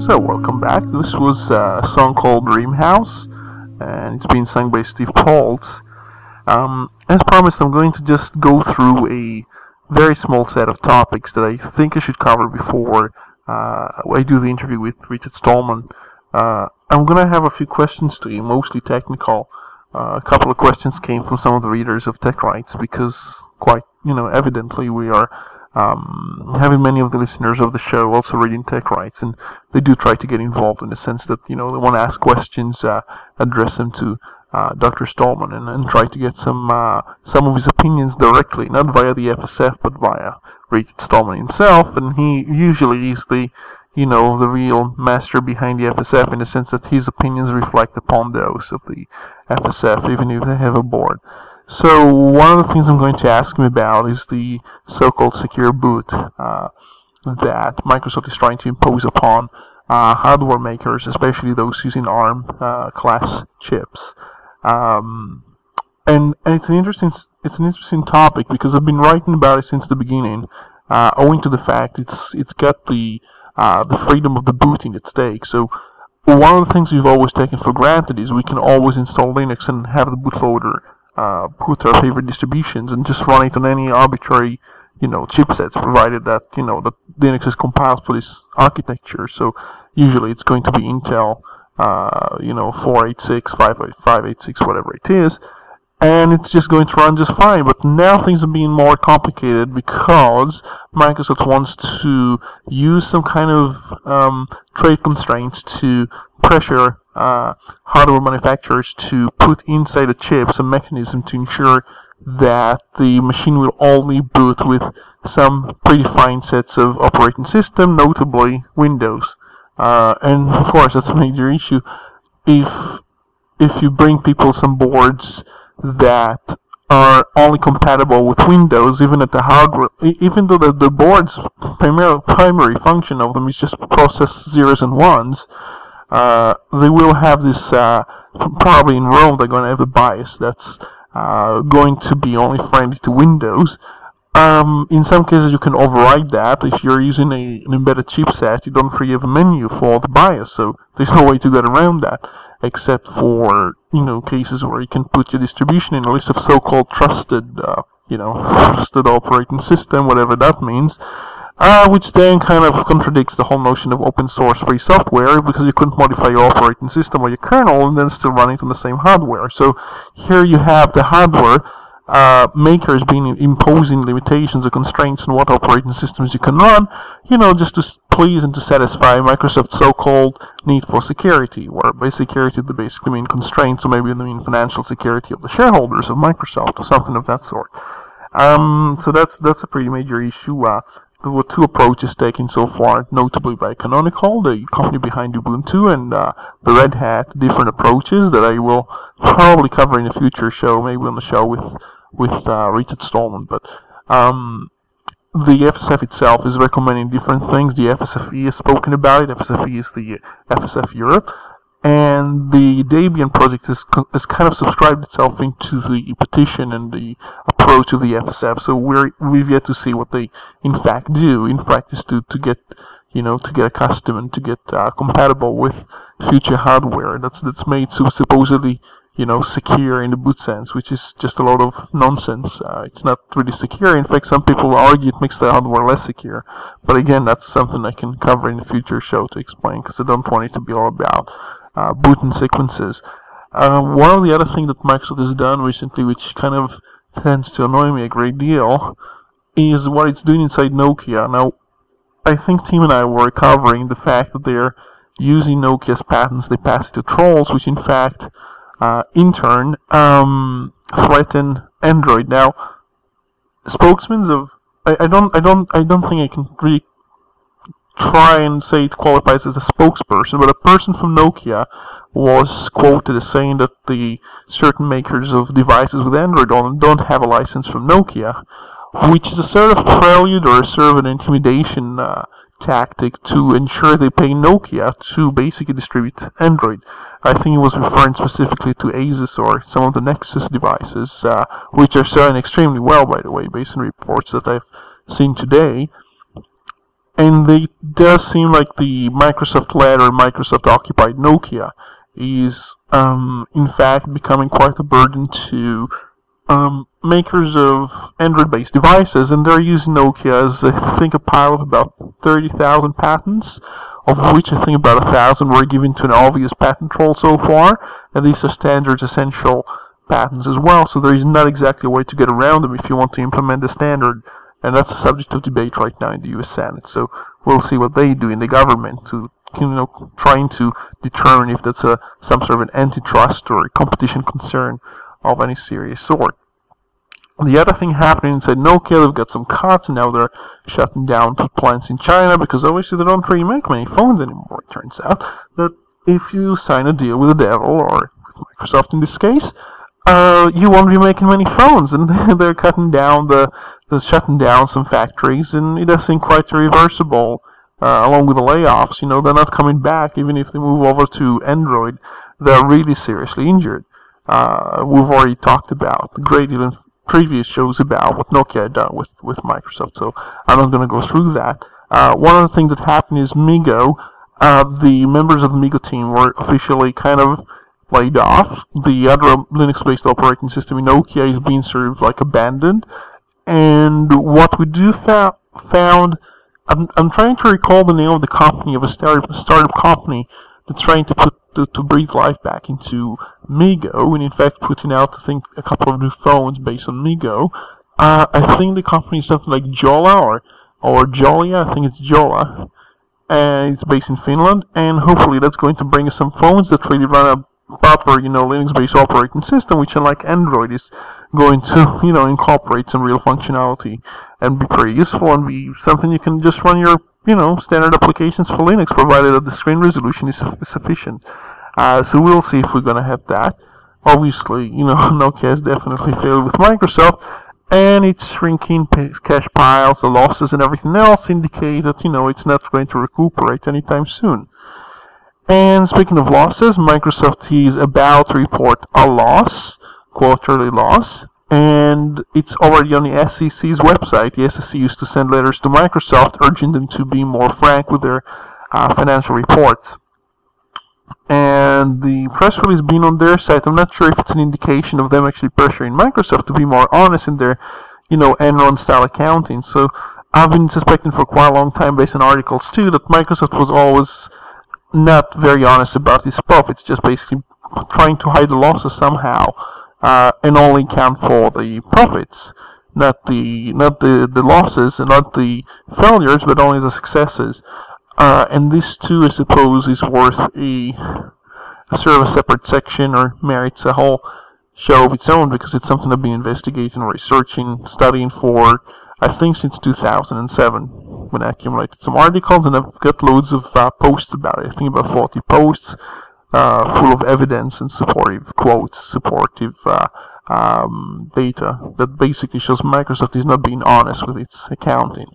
So welcome back. This was a song called Dreamhouse, and it's been sung by Steve Poltz. As promised, I'm going to just go through a very small set of topics that I think I should cover before I do the interview with Richard Stallman. I'm going to have a few questions to you, mostly technical. A couple of questions came from some of the readers of TechBytes because quite, evidently we are having many of the listeners of the show also reading TechBytes, and they do try to get involved in the sense that, they want to ask questions, address them to Dr. Stallman, and try to get some of his opinions directly, not via the FSF, but via Richard Stallman himself, and he usually is the real master behind the FSF in the sense that his opinions reflect upon those of the FSF, even if they have a board. So one of the things I'm going to ask him about is the so-called secure boot that Microsoft is trying to impose upon hardware makers, especially those using ARM class chips. And it's an interesting topic because I've been writing about it since the beginning, owing to the fact it's got the freedom of the booting at stake. So one of the things we've always taken for granted is we can always install Linux and have the bootloader put our favorite distributions and just run it on any arbitrary, chipsets, provided that, that Linux is compiled for this architecture. So usually it's going to be Intel, 486, 586, whatever it is, and it's just going to run just fine. But now things are being more complicated because Microsoft wants to use some kind of trade constraints to pressure hardware manufacturers to put inside the chip some mechanism to ensure that the machine will only boot with some predefined sets of operating system, notably Windows. And of course, that's a major issue. If you bring people some boards that are only compatible with Windows, even at the hardware, even though the board's primary function of them is just process zeros and ones, they will have this, probably in Rome, they're going to have a bias that's going to be only friendly to Windows. In some cases, you can override that. If you're using an embedded chipset, you don't really have a menu for the bias, so there's no way to get around that, except for, cases where you can put your distribution in a list of so-called trusted, trusted operating system, whatever that means. Which then kind of contradicts the whole notion of open source free software, because you couldn't modify your operating system or your kernel and then still run it on the same hardware. So here you have the hardware makers being imposing limitations or constraints on what operating systems you can run, just to please and to satisfy Microsoft's so-called need for security, where by security they basically mean constraints, or maybe they mean financial security of the shareholders of Microsoft or something of that sort. So that's a pretty major issue. There were two approaches taken so far, notably by Canonical, the company behind Ubuntu, and the Red Hat, different approaches that I will probably cover in a future show, maybe on the show with Richard Stallman. But the FSF itself is recommending different things. The FSFE has spoken about it. FSFE is the FSF Europe. And the Debian project has kind of subscribed itself into the petition and the approach of the FSF. So we've yet to see what they in fact do in practice to get accustomed and to get compatible with future hardware that's made supposedly secure in the boot sense, which is just a lot of nonsense. It's not really secure. In fact, some people argue it makes the hardware less secure. But again, that's something I can cover in a future show to explain, because I don't want it to be all about booting sequences. One of the other things that Microsoft has done recently, which kind of tends to annoy me a great deal, is what it's doing inside Nokia. Now, I think Tim and I were covering the fact that they're using Nokia's patents. They pass it to trolls, which in fact, in turn, threaten Android. Now, spokesmen of I don't think I can really try and say it qualifies as a spokesperson, but a person from Nokia was quoted as saying that the certain makers of devices with Android on them don't have a license from Nokia, which is a sort of prelude or a sort of an intimidation tactic to ensure they pay Nokia to basically distribute Android. I think he was referring specifically to Asus or some of the Nexus devices, which are selling extremely well, by the way, based on reports that I've seen today. And it does seem like the Microsoft-led or Microsoft-occupied Nokia is, in fact, becoming quite a burden to makers of Android-based devices, and they're using Nokia as, I think, a pile of about 30,000 patents, of which I think about 1,000 were given to an obvious patent troll so far, and these are standards essential patents as well, so there is not exactly a way to get around them if you want to implement the standard. And that's the subject of debate right now in the US Senate. So we'll see what they do in the government to, trying to determine if that's some sort of an antitrust or a competition concern of any serious sort. The other thing happening inside Nokia, they've got some cuts, and now they're shutting down two plants in China because obviously they don't really make many phones anymore. It turns out that if you sign a deal with the devil, or with Microsoft in this case, you won't be making many phones, and they're cutting down shutting down some factories, and it does seem quite irreversible, along with the layoffs. They're not coming back, even if they move over to Android. They're really seriously injured. We've already talked about a great deal in previous shows about what Nokia had done with Microsoft, so I'm not going to go through that. One of the things that happened is MeeGo. The members of the MeeGo team were officially kind of laid off. The other Linux-based operating system in Nokia is being sort of like abandoned. And what we found, I'm trying to recall the name of the company, of a startup company that's trying to breathe life back into MeeGo, and in fact putting out, I think, a couple of new phones based on MeeGo. I think the company is something like Jolla or Jolia. I think it's Jolla, and it's based in Finland. And hopefully that's going to bring us some phones that really run a proper, Linux-based operating system, which, unlike Android, is going to, incorporate some real functionality and be pretty useful and be something you can just run your, standard applications for Linux, provided that the screen resolution is sufficient. So we'll see if we're going to have that. Obviously, Nokia has definitely failed with Microsoft, and its shrinking cache piles, the losses, and everything else indicate that, it's not going to recuperate anytime soon. And speaking of losses, Microsoft is about to report a loss, quarterly loss, and it's already on the SEC's website. The SEC used to send letters to Microsoft urging them to be more frank with their financial reports. And the press release being on their site, I'm not sure if it's an indication of them actually pressuring Microsoft to be more honest in their, Enron-style accounting. So I've been suspecting for quite a long time, based on articles too, that Microsoft was always not very honest about its profits, just basically trying to hide the losses somehow, and only count for the profits, not the losses and not the failures, but only the successes. And this too, I suppose, is worth a sort of a separate section, or merits a whole show of its own, because it's something I've been investigating, researching, studying for, I think, since 2007, when I accumulated some articles, and I've got loads of posts about it. I think about 40 posts, full of evidence and supportive quotes, supportive data that basically shows Microsoft is not being honest with its accounting.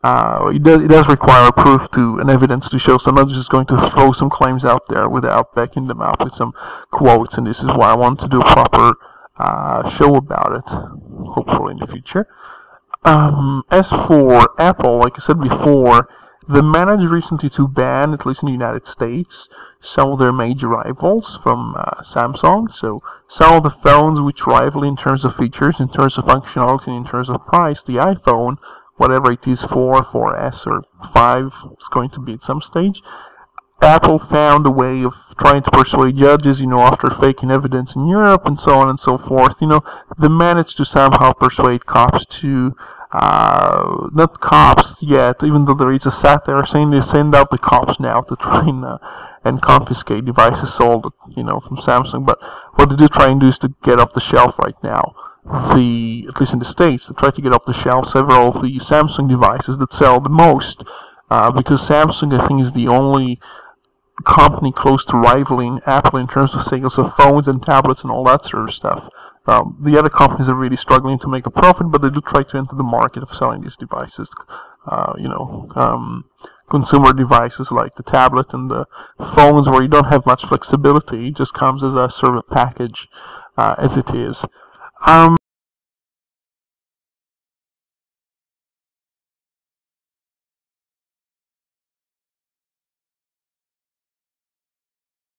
It does require proof and evidence to show, so I'm not just going to throw some claims out there without backing them up with some quotes, and this is why I want to do a proper show about it, hopefully in the future. As for Apple, like I said before, they managed recently to ban, at least in the United States, some of their major rivals from Samsung. So some of the phones which rival in terms of features, in terms of functionality, and in terms of price, the iPhone, whatever it is, 4, 4S, or 5, is going to be at some stage. Apple found a way of trying to persuade judges, after faking evidence in Europe and so on and so forth. They managed to somehow persuade cops to, not cops yet, even though there is a satire saying they send out the cops now to try and confiscate devices sold, from Samsung. But what they do try and do is to get off the shelf right now. At least in the States, they try to get off the shelf several of the Samsung devices that sell the most, because Samsung, I think, is the only company close to rivaling Apple in terms of sales of phones and tablets and all that sort of stuff. The other companies are really struggling to make a profit, but they do try to enter the market of selling these devices. Consumer devices like the tablet and the phones, where you don't have much flexibility. It just comes as a sort of a package, as it is.